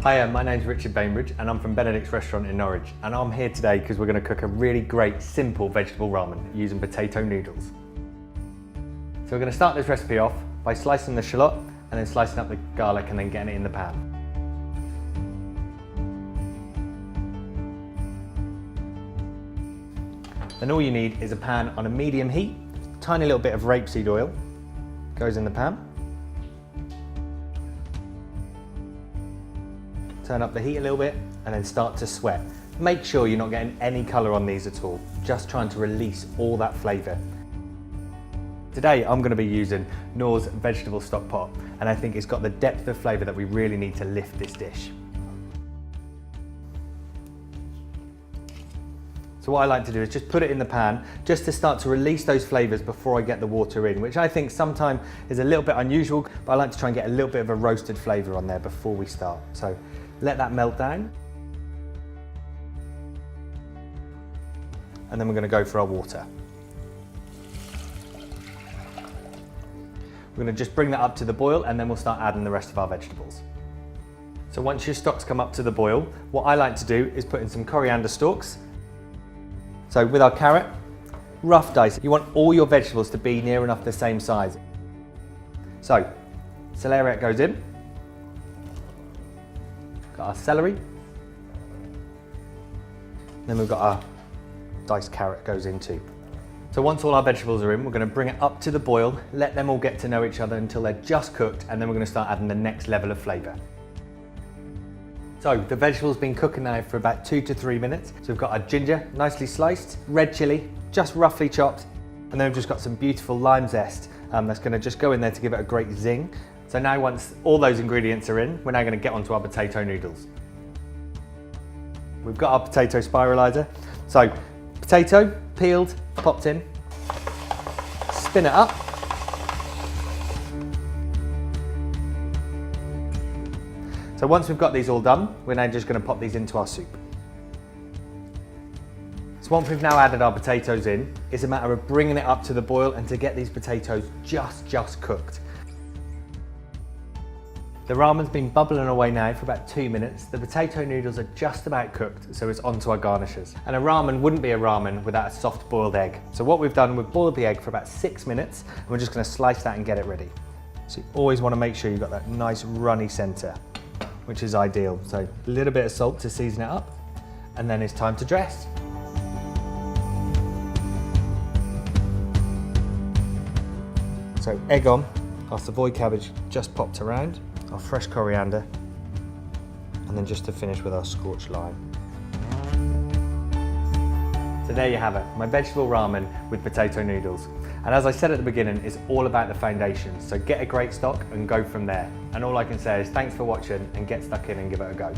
Hiya, my name's Richard Bainbridge and I'm from Benedict's restaurant in Norwich, and I'm here today because we're going to cook a really great simple vegetable ramen using potato noodles. So we're going to start this recipe off by slicing the shallot and then slicing up the garlic and then getting it in the pan. Then all you need is a pan on a medium heat, tiny little bit of rapeseed oil goes in the pan. Turn up the heat a little bit and then start to sweat. Make sure you're not getting any colour on these at all, just trying to release all that flavour. Today I'm going to be using Knorr's vegetable stock pot, and I think it's got the depth of flavour that we really need to lift this dish. So what I like to do is just put it in the pan just to start to release those flavours before I get the water in, which I think sometimes is a little bit unusual, but I like to try and get a little bit of a roasted flavour on there before we start. So let that melt down. And then we're going to go for our water. We're going to just bring that up to the boil and then we'll start adding the rest of our vegetables. So once your stock's come up to the boil, what I like to do is put in some coriander stalks. So with our carrot, rough dice. You want all your vegetables to be near enough the same size. So celeriac goes in. Got our celery. Then we've got our diced carrot goes in too. So once all our vegetables are in, we're going to bring it up to the boil, let them all get to know each other until they're just cooked, and then we're going to start adding the next level of flavour. So the vegetables been cooking now for about 2 to 3 minutes. So we've got our ginger, nicely sliced, red chilli, just roughly chopped, and then we've just got some beautiful lime zest that's going to just go in there to give it a great zing. So now once all those ingredients are in, we're now going to get onto our potato noodles. We've got our potato spiralizer. So potato, peeled, popped in, spin it up. So once we've got these all done, we're now just going to pop these into our soup. So once we've now added our potatoes in, it's a matter of bringing it up to the boil and to get these potatoes just cooked. The ramen's been bubbling away now for about 2 minutes. The potato noodles are just about cooked, so it's onto our garnishes. And a ramen wouldn't be a ramen without a soft boiled egg. So what we've done, we've boiled the egg for about 6 minutes, and we're just going to slice that and get it ready. So you always want to make sure you've got that nice runny centre, which is ideal. So a little bit of salt to season it up, and then it's time to dress. So egg on, our Savoy cabbage just popped around, our fresh coriander, and then just to finish with our scorched lime. So there you have it, my vegetable ramen with potato noodles. And as I said at the beginning, it's all about the foundations. So get a great stock and go from there. And all I can say is thanks for watching and get stuck in and give it a go.